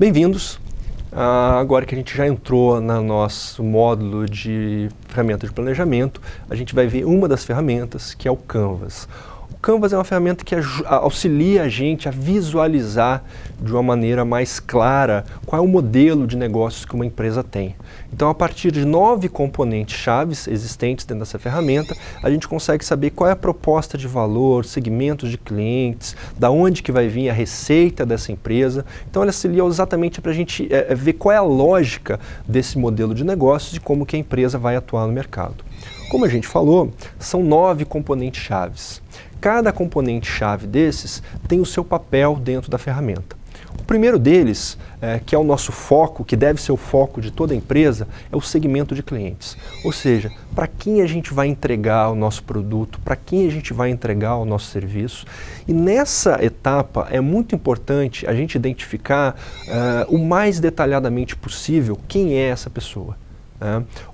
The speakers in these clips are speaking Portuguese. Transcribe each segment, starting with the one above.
Bem-vindos! Agora que a gente já entrou no nosso módulo de ferramenta de planejamento, a gente vai ver uma das ferramentas, que é o Canvas. O Canvas é uma ferramenta que auxilia a gente a visualizar de uma maneira mais clara qual é o modelo de negócios que uma empresa tem. Então, a partir de 9 componentes chaves existentes dentro dessa ferramenta, a gente consegue saber qual é a proposta de valor, segmentos de clientes, da onde que vai vir a receita dessa empresa. Então, ela auxilia exatamente para a gente ver qual é a lógica desse modelo de negócios e como que a empresa vai atuar no mercado. Como a gente falou, são 9 componentes chaves. Cada componente-chave desses tem o seu papel dentro da ferramenta. O primeiro deles, que é o nosso foco, que deve ser o foco de toda a empresa, é o segmento de clientes. Ou seja, para quem a gente vai entregar o nosso produto, para quem a gente vai entregar o nosso serviço. E nessa etapa é muito importante a gente identificar o mais detalhadamente possível quem é essa pessoa.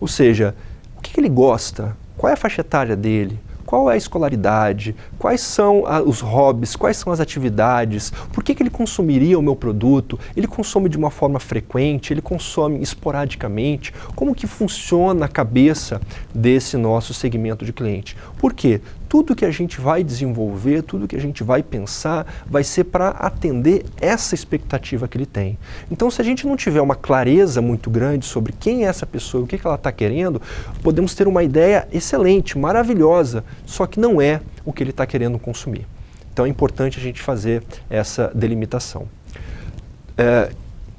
Ou seja, o que ele gosta, qual é a faixa etária dele, qual é a escolaridade, quais são os hobbies, quais são as atividades, por que ele consumiria o meu produto, ele consome de uma forma frequente, ele consome esporadicamente, como que funciona a cabeça desse nosso segmento de cliente. Por quê? Tudo que a gente vai desenvolver, tudo que a gente vai pensar, vai ser para atender essa expectativa que ele tem. Então, se a gente não tiver uma clareza muito grande sobre quem é essa pessoa, o que ela está querendo, podemos ter uma ideia excelente, maravilhosa, só que não é o que ele está querendo consumir. Então, é importante a gente fazer essa delimitação.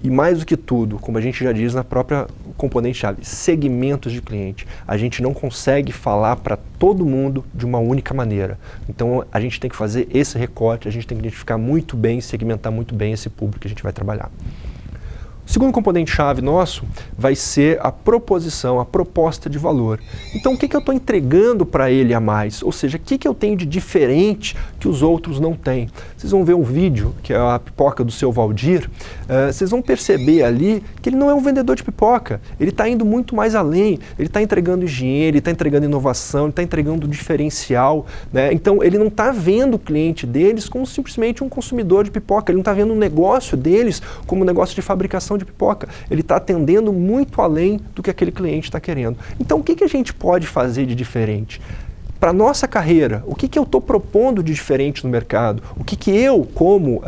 E mais do que tudo, como a gente já diz na própria componente-chave, segmentos de cliente. A gente não consegue falar para todo mundo de uma única maneira. Então, a gente tem que fazer esse recorte, a gente tem que identificar muito bem, segmentar muito bem esse público que a gente vai trabalhar. O segundo componente-chave nosso vai ser a proposição, a proposta de valor. Então, o que eu estou entregando para ele a mais? Ou seja, o que eu tenho de diferente que os outros não têm? Vocês vão ver um vídeo, que é a pipoca do seu Valdir, vocês vão perceber ali que ele não é um vendedor de pipoca, ele está indo muito mais além, ele está entregando higiene, ele está entregando inovação, ele está entregando diferencial, né? Então, ele não está vendo o cliente deles como simplesmente um consumidor de pipoca, ele não está vendo o negócio deles como um negócio de fabricação de pipoca. Ele está atendendo muito além do que aquele cliente está querendo. Então, o que a gente pode fazer de diferente? Para a nossa carreira, o que eu estou propondo de diferente no mercado? O que eu, como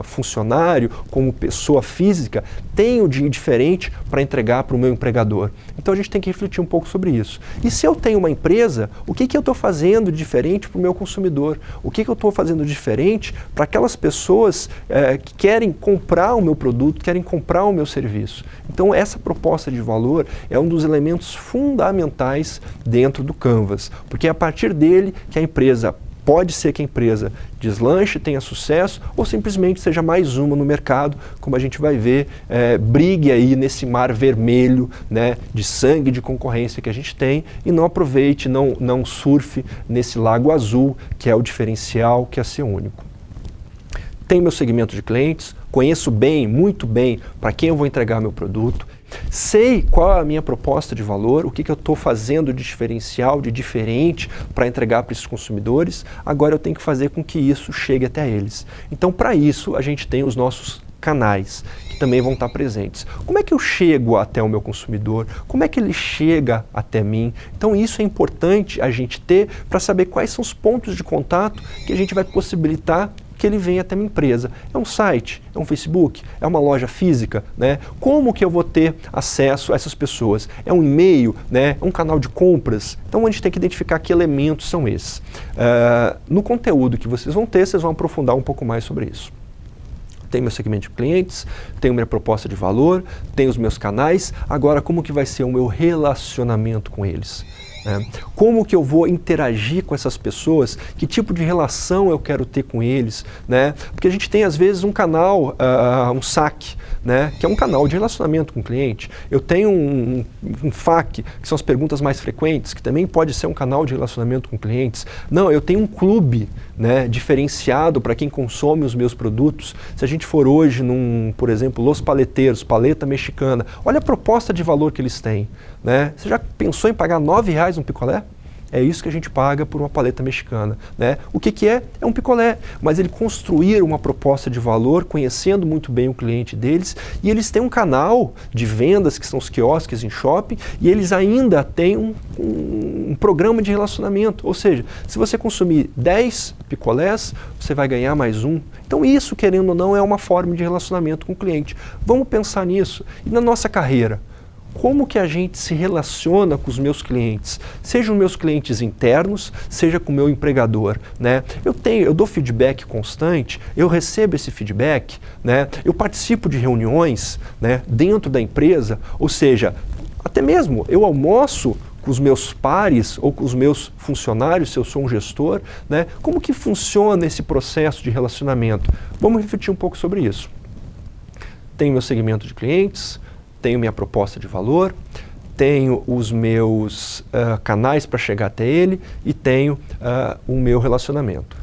funcionário, como pessoa física, tenho de diferente para entregar para o meu empregador? Então a gente tem que refletir um pouco sobre isso. E se eu tenho uma empresa, o que eu estou fazendo de diferente para o meu consumidor? O que eu estou fazendo diferente para aquelas pessoas que querem comprar o meu produto, querem comprar o meu serviço? Então essa proposta de valor é um dos elementos fundamentais dentro do Canvas, porque é a partir dele que a empresa, pode ser que a empresa deslanche, tenha sucesso, ou simplesmente seja mais uma no mercado, como a gente vai ver, brigue aí nesse mar vermelho, né, de sangue de concorrência que a gente tem, e não aproveite, não surfe nesse lago azul, que é o diferencial, que é ser único. Tenho meu segmento de clientes, conheço bem, muito bem, para quem eu vou entregar meu produto, sei qual é a minha proposta de valor, o que eu estou fazendo de diferencial, de diferente para entregar para esses consumidores, agora eu tenho que fazer com que isso chegue até eles. Então, para isso, a gente tem os nossos canais, que também vão estar presentes. Como é que eu chego até o meu consumidor? Como é que ele chega até mim? Então, isso é importante a gente ter para saber quais são os pontos de contato que a gente vai possibilitar que ele venha até minha empresa. É um site, é um Facebook, é uma loja física, né? Como que eu vou ter acesso a essas pessoas? É um e-mail, né? É um canal de compras? Então a gente tem que identificar que elementos são esses. No conteúdo que vocês vão ter, vocês vão aprofundar um pouco mais sobre isso. Tenho meu segmento de clientes, tenho minha proposta de valor, tenho os meus canais, agora como que vai ser o meu relacionamento com eles? Como que eu vou interagir com essas pessoas, que tipo de relação eu quero ter com eles, né? Porque a gente tem às vezes um canal, um SAC, né? Que é um canal de relacionamento com o cliente. Eu tenho um FAQ, que são as perguntas mais frequentes, que também pode ser um canal de relacionamento com clientes. Não, eu tenho um clube, né, diferenciado para quem consome os meus produtos. Se a gente for hoje por exemplo, Los Paleteiros, paleta mexicana, olha a proposta de valor que eles têm, né? Você já pensou em pagar R$ 9 um picolé? É isso que a gente paga por uma paleta mexicana, né? O que é? É um picolé, mas ele construir uma proposta de valor, conhecendo muito bem o cliente deles, e eles têm um canal de vendas, que são os quiosques em shopping, e eles ainda têm um programa de relacionamento, ou seja, se você consumir 10 picolés, você vai ganhar mais um. Então isso, querendo ou não, é uma forma de relacionamento com o cliente. Vamos pensar nisso. E na nossa carreira, como que a gente se relaciona com os meus clientes? Sejam meus clientes internos, seja com o meu empregador, né? Eu dou feedback constante, eu recebo esse feedback, né? Eu participo de reuniões, né, dentro da empresa, ou seja, até mesmo eu almoço com os meus pares ou com os meus funcionários, se eu sou um gestor, né? Como que funciona esse processo de relacionamento? Vamos refletir um pouco sobre isso. Tenho meu segmento de clientes, tenho minha proposta de valor, tenho os meus canais para chegar até ele e tenho o meu relacionamento.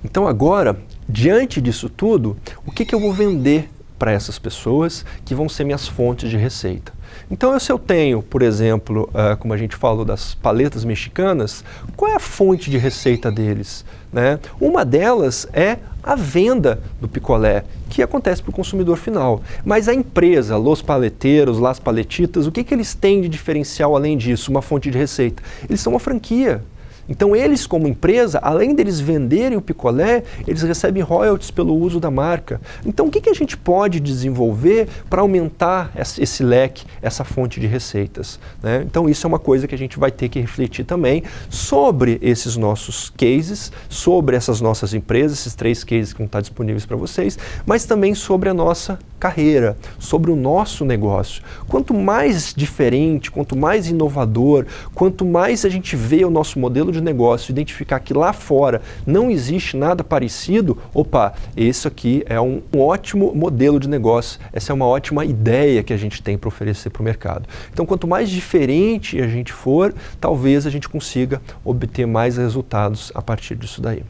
Então agora, diante disso tudo, o que eu vou vender para essas pessoas que vão ser minhas fontes de receita? Então, se eu tenho, por exemplo, como a gente falou das paletas mexicanas, qual é a fonte de receita deles, né? Uma delas é a venda do picolé, que acontece para o consumidor final. Mas a empresa, Los Paleteiros, Las Paletitas, o que eles têm de diferencial além disso, uma fonte de receita? Eles são uma franquia. Então eles, como empresa, além deles venderem o picolé, eles recebem royalties pelo uso da marca. Então o que a gente pode desenvolver para aumentar esse leque, essa fonte de receitas, né? Então isso é uma coisa que a gente vai ter que refletir também sobre esses nossos cases, sobre essas nossas empresas, esses 3 cases que vão estar disponíveis para vocês, mas também sobre a nossa carreira, sobre o nosso negócio. Quanto mais diferente, quanto mais inovador, quanto mais a gente vê o nosso modelo de negócio, identificar que lá fora não existe nada parecido, opa, esse aqui é um ótimo modelo de negócio, essa é uma ótima ideia que a gente tem para oferecer para o mercado. Então, quanto mais diferente a gente for, talvez a gente consiga obter mais resultados a partir disso daí.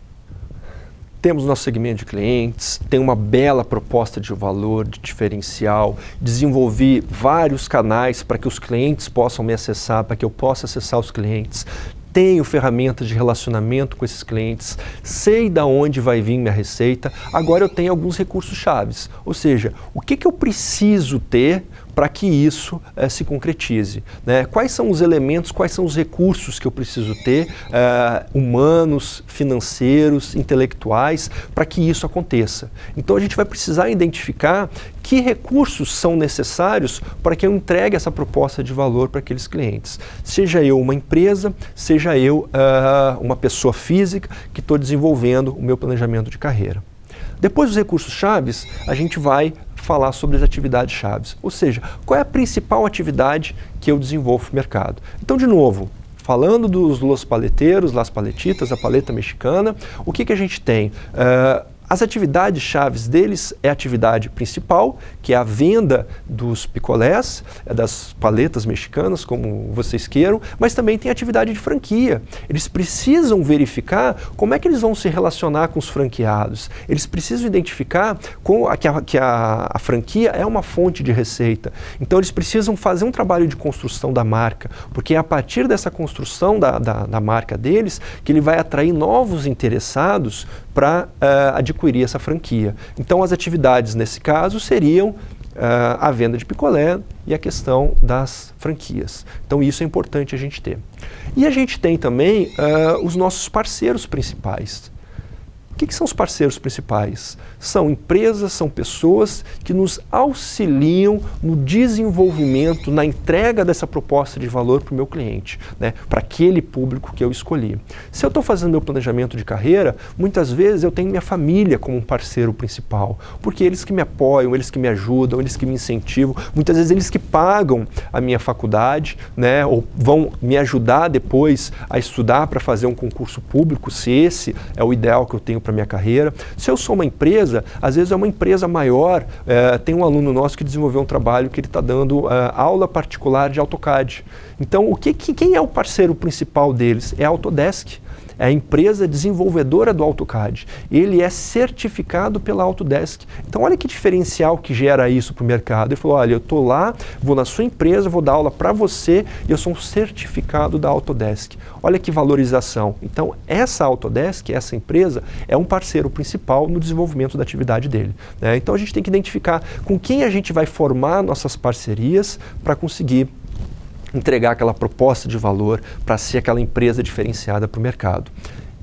Temos nosso segmento de clientes, tem uma bela proposta de valor, de diferencial, desenvolvi vários canais para que os clientes possam me acessar, para que eu possa acessar os clientes. Tenho ferramentas de relacionamento com esses clientes, sei de onde vai vir minha receita, agora eu tenho alguns recursos chaves, ou seja, o que eu preciso ter para que isso se concretize, né? Quais são os elementos, quais são os recursos que eu preciso ter, humanos, financeiros, intelectuais, para que isso aconteça. Então a gente vai precisar identificar que recursos são necessários para que eu entregue essa proposta de valor para aqueles clientes. Seja eu uma empresa, seja eu uma pessoa física que estou desenvolvendo o meu planejamento de carreira. Depois dos recursos chaves, a gente vai falar sobre as atividades chaves, ou seja, qual é a principal atividade que eu desenvolvo no mercado. Então, de novo, falando dos Los Paleteiros, Las Paletitas, a paleta mexicana, o que a gente tem? As atividades chaves deles é a atividade principal, que é a venda dos picolés, das paletas mexicanas, como vocês queiram, mas também tem a atividade de franquia. Eles precisam verificar como é que eles vão se relacionar com os franqueados. Eles precisam identificar que a franquia é uma fonte de receita. Então eles precisam fazer um trabalho de construção da marca, porque é a partir dessa construção da marca deles que ele vai atrair novos interessados para adquirir essa franquia. Então as atividades nesse caso seriam a venda de picolé e a questão das franquias. Então isso é importante a gente ter. E a gente tem também os nossos parceiros principais. O que são os parceiros principais? São empresas, são pessoas que nos auxiliam no desenvolvimento, na entrega dessa proposta de valor para o meu cliente, né? Para aquele público que eu escolhi. Se eu estou fazendo meu planejamento de carreira, muitas vezes eu tenho minha família como um parceiro principal, porque eles que me apoiam, eles que me ajudam, eles que me incentivam, muitas vezes eles que pagam a minha faculdade, né? Ou vão me ajudar depois a estudar para fazer um concurso público, se esse é o ideal que eu tenho para minha carreira. Se eu sou uma empresa, às vezes é uma empresa maior, tem um aluno nosso que desenvolveu um trabalho que ele está dando aula particular de AutoCAD. Então, quem é o parceiro principal deles? É a Autodesk. é a empresa desenvolvedora do AutoCAD. Ele é certificado pela Autodesk. Então, olha que diferencial que gera isso para o mercado. Ele falou, olha, eu estou lá, vou na sua empresa, vou dar aula para você e eu sou um certificado da Autodesk. Olha que valorização. Então, essa Autodesk, essa empresa, é um parceiro principal no desenvolvimento da atividade dele, né? Então, a gente tem que identificar com quem a gente vai formar nossas parcerias para conseguir entregar aquela proposta de valor para ser aquela empresa diferenciada para o mercado.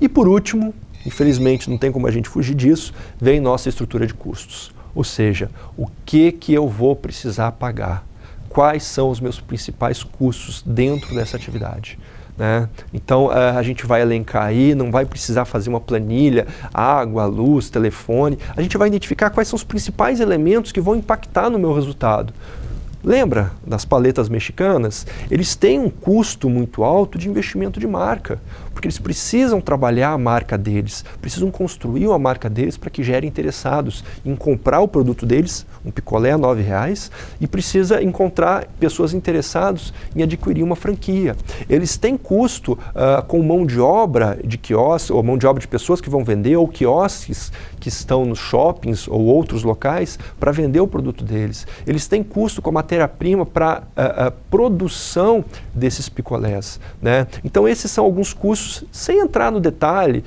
E por último, infelizmente não tem como a gente fugir disso, vem nossa estrutura de custos. Ou seja, o que eu vou precisar pagar? Quais são os meus principais custos dentro dessa atividade? Né? Então a gente vai elencar aí, não vai precisar fazer uma planilha, água, luz, telefone. A gente vai identificar quais são os principais elementos que vão impactar no meu resultado. Lembra das paletas mexicanas? Eles têm um custo muito alto de investimento de marca, porque eles precisam trabalhar a marca deles, precisam construir uma marca deles para que gere interessados em comprar o produto deles, um picolé a R$9, e precisa encontrar pessoas interessadas em adquirir uma franquia. Eles têm custo com mão de obra de quiosques, ou mão de obra de pessoas que vão vender, ou quiosques que estão nos shoppings ou outros locais para vender o produto deles. Eles têm custo com a matéria-prima para a produção desses picolés, né? Então esses são alguns custos, sem entrar no detalhe,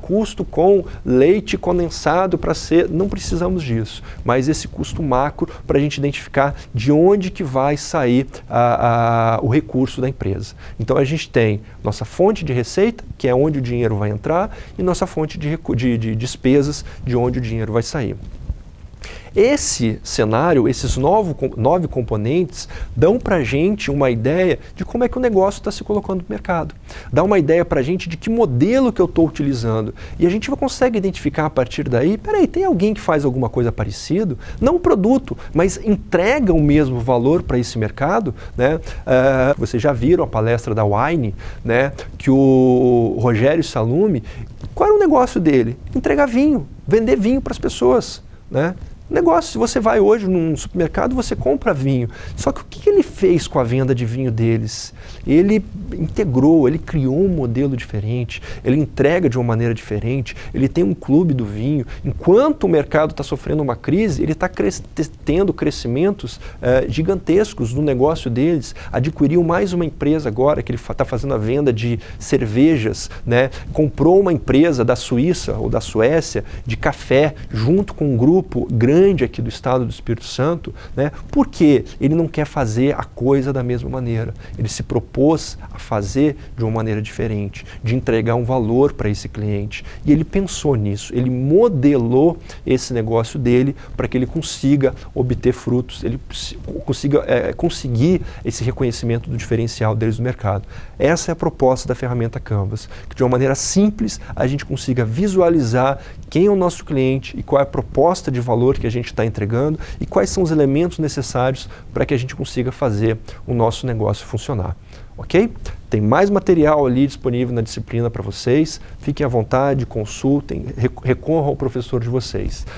custo com leite condensado para ser, não precisamos disso, mas esse custo macro para a gente identificar de onde que vai sair o recurso da empresa. Então a gente tem nossa fonte de receita, que é onde o dinheiro vai entrar, e nossa fonte de despesas, de onde o dinheiro vai sair. Esse cenário, esses 9 componentes, dão para a gente uma ideia de como é que o negócio está se colocando no mercado. Dá uma ideia para a gente de que modelo que eu estou utilizando. E a gente consegue identificar a partir daí, peraí, tem alguém que faz alguma coisa parecida? Não um produto, mas entrega o mesmo valor para esse mercado, né? Vocês já viram a palestra da Wine, né? Que o Rogério Salumi, qual era o negócio dele? Entregar vinho, vender vinho para as pessoas, né? Negócio, se você vai hoje num supermercado, você compra vinho. Só que o que ele fez com a venda de vinho deles? Ele integrou, ele criou um modelo diferente, ele entrega de uma maneira diferente, ele tem um clube do vinho. Enquanto o mercado está sofrendo uma crise, ele está tendo crescimentos gigantescos no negócio deles. Adquiriu mais uma empresa agora, que ele está fazendo a venda de cervejas, né? Comprou uma empresa da Suíça ou da Suécia de café, junto com um grupo grande aqui do estado do Espírito Santo, né? Porque ele não quer fazer a coisa da mesma maneira. Ele se propôs a fazer de uma maneira diferente, de entregar um valor para esse cliente. E ele pensou nisso, ele modelou esse negócio dele para que ele consiga obter frutos, ele consiga conseguir esse reconhecimento do diferencial deles no mercado. Essa é a proposta da ferramenta Canvas, que de uma maneira simples a gente consiga visualizar quem é o nosso cliente e qual é a proposta de valor que a gente está entregando e quais são os elementos necessários para que a gente consiga fazer o nosso negócio funcionar. Ok? Tem mais material ali disponível na disciplina para vocês. Fiquem à vontade, consultem, recorram ao professor de vocês.